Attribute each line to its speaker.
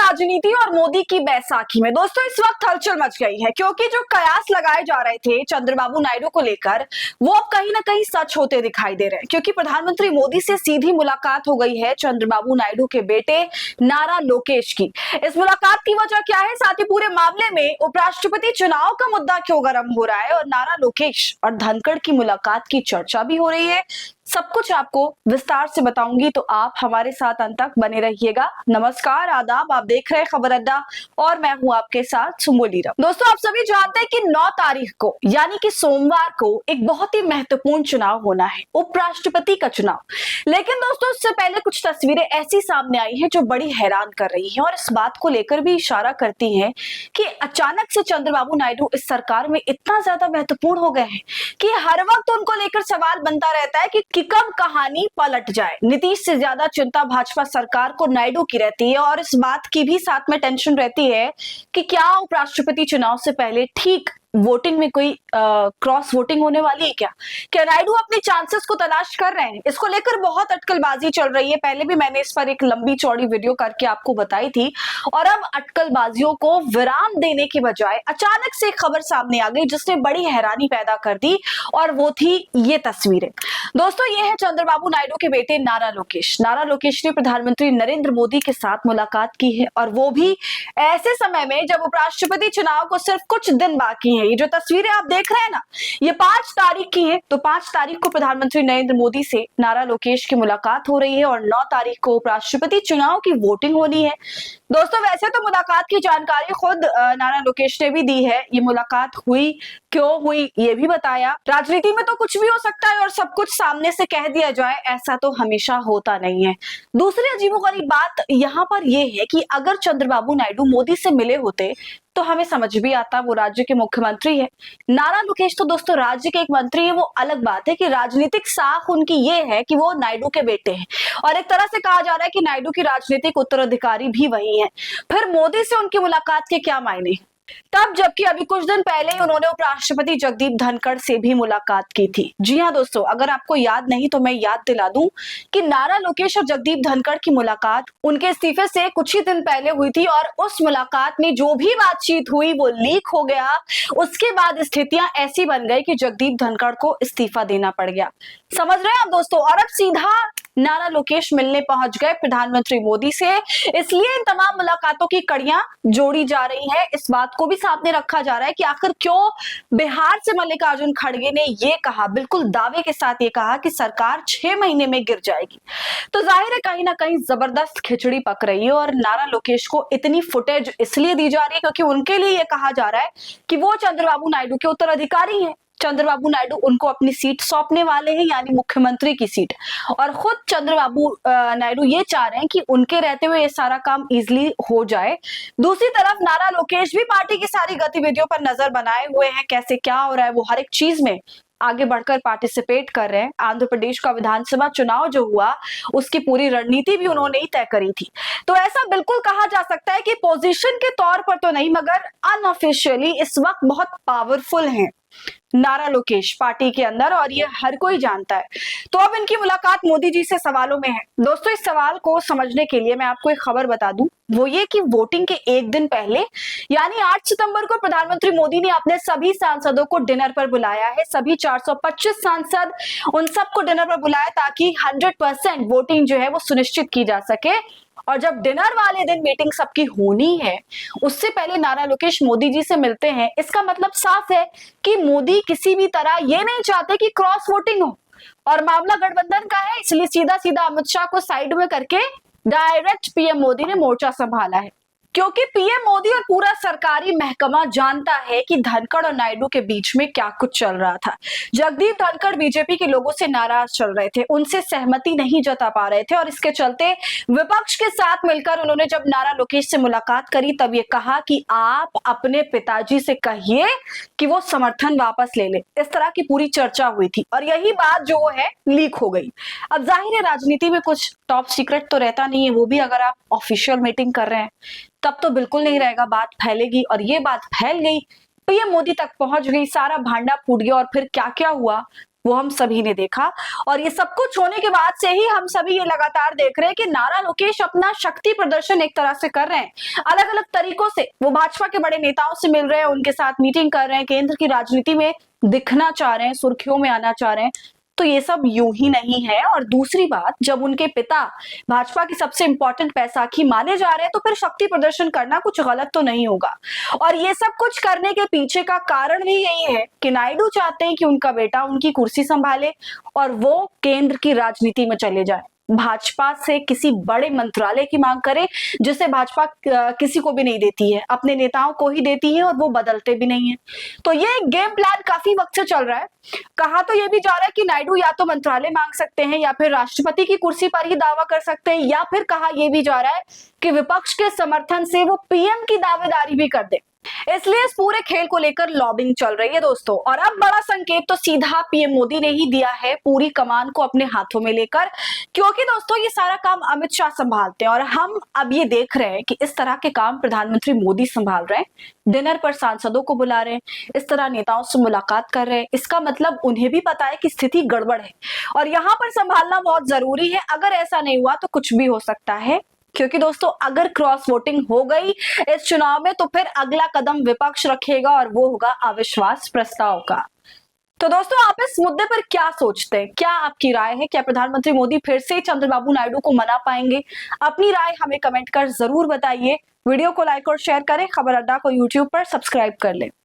Speaker 1: राजनीति और मोदी की बैसाखी में दोस्तों इस वक्त हलचल मच गई है, क्योंकि जो कयास लगाए जा रहे थे चंद्रबाबू नायडू को लेकर वो अब कहीं ना कहीं सच होते दिखाई दे रहे हैं। क्योंकि प्रधानमंत्री मोदी से सीधी मुलाकात हो गई है चंद्रबाबू नायडू के बेटे नारा लोकेश की। इस मुलाकात की वजह क्या है, साथ ही पूरे मामले में उपराष्ट्रपति चुनाव का मुद्दा क्यों गर्म हो रहा है और नारा लोकेश और धनखड़ की मुलाकात की चर्चा भी हो रही है, सब कुछ आपको विस्तार से बताऊंगी, तो आप हमारे साथ अंत तक बने रहिएगा। नमस्कार, आदाब, आप देख रहे हैं खबर अड्डा और मैं हूं आपके साथ सुमोली राव। दोस्तों आप सभी जानते हैं कि 9 तारीख को यानी कि सोमवार को एक बहुत ही महत्वपूर्ण चुनाव होना है, उपराष्ट्रपति का चुनाव। लेकिन दोस्तों उससे पहले कुछ तस्वीरें ऐसी सामने आई हैं जो बड़ी हैरान कर रही हैं और इस बात को लेकर भी इशारा करती हैं कि अचानक से चंद्रबाबू नायडू इस सरकार में इतना ज्यादा महत्वपूर्ण हो गए हैं कि हर वक्त उनको लेकर सवाल बनता रहता है कि कब कहानी पलट जाए। नीतीश से ज्यादा चिंता भाजपा सरकार को नायडू की रहती है और इस बात की भी साथ में टेंशन रहती है कि क्या उपराष्ट्रपति चुनाव से पहले ठीक वोटिंग में कोई क्रॉस वोटिंग होने वाली है। क्या नायडू अपनी चांसेस को तलाश कर रहे हैं। इसको लेकर बहुत अटकलबाजी चल रही है। पहले भी मैंने इस पर एक लंबी चौड़ी वीडियो करके आपको बताई थी और अब अटकलबाजियों को विराम देने की बजाय अचानक से एक खबर सामने आ गई जिसने बड़ी हैरानी पैदा कर दी और वो थी ये तस्वीरें। दोस्तों ये है चंद्रबाबू नायडू के बेटे नारा लोकेश। नारा लोकेश ने प्रधानमंत्री नरेंद्र मोदी के साथ मुलाकात की है और वो भी ऐसे समय में जब उपराष्ट्रपति चुनाव को सिर्फ कुछ दिन बाकी है। ये जो तस्वीरें आप देख रहे हैं ना, ये 5 तारीख की है। तो 5 तारीख को प्रधानमंत्री नरेंद्र मोदी से नारा लोकेश की मुलाकात हो रही है और 9 तारीख को उपराष्ट्रपति चुनाव की वोटिंग होनी है। दोस्तों वैसे तो मुलाकात की जानकारी खुद नारा लोकेश ने भी दी है। ये मुलाकात हुई, क्यों हुई, ये भी बताया। राजनीति में तो कुछ भी हो सकता है और सब कुछ सामने से कह दिया जाए, ऐसा तो हमेशा होता नहीं है। दूसरी अजीबोगरीब बात यहाँ पर यह है कि अगर चंद्रबाबू नायडू मोदी से मिले होते तो हमें समझ भी आता, वो राज्य के मुख्यमंत्री है। नारा लोकेश तो दोस्तों राज्य के एक मंत्री है। वो अलग बात है कि राजनीतिक साख उनकी ये है कि वो नायडू के बेटे हैं और एक तरह से कहा जा रहा है कि नायडू की राजनीतिक उत्तराधिकारी भी वही है। फिर मोदी से उनकी मुलाकात के क्या मायने। तब जबकि अभी कुछ दिन पहले ही उन्होंने उपराष्ट्रपति जगदीप धनखड़ से भी मुलाकात की थी। जी हाँ दोस्तों, अगर आपको याद नहीं तो मैं याद दिला दूं कि नारा लोकेश और जगदीप धनखड़ की मुलाकात उनके इस्तीफे से कुछ ही दिन पहले हुई थी और उस मुलाकात में जो भी बातचीत हुई वो लीक हो गया। उसके बाद स्थितियां ऐसी बन गई कि जगदीप धनखड़ को इस्तीफा देना पड़ गया। समझ रहे हैं आप दोस्तों। और अब सीधा नारा लोकेश मिलने पहुंच गए प्रधानमंत्री मोदी से। इसलिए इन तमाम मुलाकातों की कड़ियां जोड़ी जा रही है। इस बात को भी सामने रखा जा रहा है कि आखिर क्यों बिहार से मल्लिकार्जुन खड़गे ने ये कहा, बिल्कुल दावे के साथ ये कहा कि सरकार 6 महीने में गिर जाएगी। तो जाहिर है कहीं ना कहीं जबरदस्त खिचड़ी पक रही है और नारा लोकेश को इतनी फुटेज इसलिए दी जा रही है क्योंकि उनके लिए ये कहा जा रहा है कि वो चंद्रबाबू नायडू के उत्तराधिकारी हैं। चंद्रबाबू नायडू उनको अपनी सीट सौंपने वाले हैं, यानी मुख्यमंत्री की सीट। और खुद चंद्रबाबू नायडू ये चाह रहे हैं कि उनके रहते हुए ये सारा काम इजीली हो जाए। दूसरी तरफ नारा लोकेश भी पार्टी की सारी गतिविधियों पर नजर बनाए हुए हैं, कैसे क्या हो रहा है वो हर एक चीज में आगे बढ़कर पार्टिसिपेट कर रहे हैं। आंध्र प्रदेश का विधानसभा चुनाव जो हुआ उसकी पूरी रणनीति भी उन्होंने ही तय करी थी। तो ऐसा बिल्कुल कहा जा सकता है कि पोजीशन के तौर पर तो नहीं मगर अनऑफिशियली इस वक्त बहुत पावरफुल हैं नारा लोकेश पार्टी के अंदर और ये हर कोई जानता है। तो अब इनकी मुलाकात मोदी जी से सवालों में है। दोस्तों इस सवाल को समझने के लिए मैं आपको एक खबर बता दूं, वो ये कि वोटिंग के एक दिन पहले यानी 8 सितंबर को प्रधानमंत्री मोदी ने अपने सभी सांसदों को डिनर पर बुलाया है। सभी 425 सांसद, उन सबको डिनर पर बुलाया ताकि 100% वोटिंग जो है वो सुनिश्चित की जा सके। और जब डिनर वाले दिन मीटिंग सबकी होनी है उससे पहले नारा लोकेश मोदी जी से मिलते हैं। इसका मतलब साफ है कि मोदी किसी भी तरह ये नहीं चाहते कि क्रॉस वोटिंग हो और मामला गठबंधन का है, इसलिए सीधा सीधा अमित शाह को साइड में करके डायरेक्ट पीएम मोदी ने मोर्चा संभाला है। क्योंकि पीएम मोदी और पूरा सरकारी महकमा जानता है कि धनखड़ और नायडू के बीच में क्या कुछ चल रहा था। जगदीप धनखड़ बीजेपी के लोगों से नाराज चल रहे थे, उनसे सहमति नहीं जता पा रहे थे और इसके चलते विपक्ष के साथ मिलकर उन्होंने जब नारा लोकेश से मुलाकात करी तब ये कहा कि आप अपने पिताजी से कहिए कि वो समर्थन वापस ले ले। इस तरह की पूरी चर्चा हुई थी और यही बात जो है लीक हो गई। अब जाहिर है राजनीति में कुछ टॉप सीक्रेट तो रहता नहीं है, वो भी अगर आप ऑफिशियल मीटिंग कर रहे हैं तब तो बिल्कुल नहीं रहेगा, बात फैलेगी। और ये बात फैल गई, पीएम मोदी तक पहुंच गई, सारा भांडा फूट गया और फिर क्या क्या हुआ वो हम सभी ने देखा। और ये सब कुछ होने के बाद से ही हम सभी ये लगातार देख रहे हैं कि नारा लोकेश अपना शक्ति प्रदर्शन एक तरह से कर रहे हैं। अलग अलग तरीकों से वो भाजपा के बड़े नेताओं से मिल रहे हैं, उनके साथ मीटिंग कर रहे हैं, केंद्र की राजनीति में दिखना चाह रहे हैं, सुर्खियों में आना चाह रहे हैं। तो ये सब यूं ही नहीं है। और दूसरी बात, जब उनके पिता भाजपा की सबसे इंपॉर्टेंट पैसाखी माने जा रहे हैं तो फिर शक्ति प्रदर्शन करना कुछ गलत तो नहीं होगा। और ये सब कुछ करने के पीछे का कारण भी यही है कि नायडू चाहते हैं कि उनका बेटा उनकी कुर्सी संभाले और वो केंद्र की राजनीति में चले जाए, भाजपा से किसी बड़े मंत्रालय की मांग करे, जिसे भाजपा किसी को भी नहीं देती है, अपने नेताओं को ही देती है और वो बदलते भी नहीं है। तो ये गेम प्लान काफी वक्त से चल रहा है। कहा तो ये भी जा रहा है कि नायडू या तो मंत्रालय मांग सकते हैं या फिर राष्ट्रपति की कुर्सी पर ही दावा कर सकते हैं, या फिर कहा यह भी जा रहा है कि विपक्ष के समर्थन से वो पीएम की दावेदारी भी कर दे। इसलिए इस पूरे खेल को लेकर लॉबिंग चल रही है दोस्तों। और अब बड़ा संकेत तो सीधा पीएम मोदी ने ही दिया है, पूरी कमान को अपने हाथों में लेकर, क्योंकि दोस्तों ये सारा काम अमित शाह संभालते हैं और हम अब ये देख रहे हैं कि इस तरह के काम प्रधानमंत्री मोदी संभाल रहे हैं। डिनर पर सांसदों को बुला रहे हैं, इस तरह नेताओं से मुलाकात कर रहे हैं। इसका मतलब उन्हें भी पता है कि स्थिति गड़बड़ है और यहाँ पर संभालना बहुत जरूरी है। अगर ऐसा नहीं हुआ तो कुछ भी हो सकता है, क्योंकि दोस्तों अगर क्रॉस वोटिंग हो गई इस चुनाव में तो फिर अगला कदम विपक्ष रखेगा और वो होगा अविश्वास प्रस्ताव का। तो दोस्तों आप इस मुद्दे पर क्या सोचते हैं? क्या आपकी राय है? क्या प्रधानमंत्री मोदी फिर से चंद्रबाबू नायडू को मना पाएंगे? अपनी राय हमें कमेंट कर जरूर बताइए। वीडियो को लाइक और शेयर करें। खबर अड्डा को यूट्यूब पर सब्सक्राइब कर लें।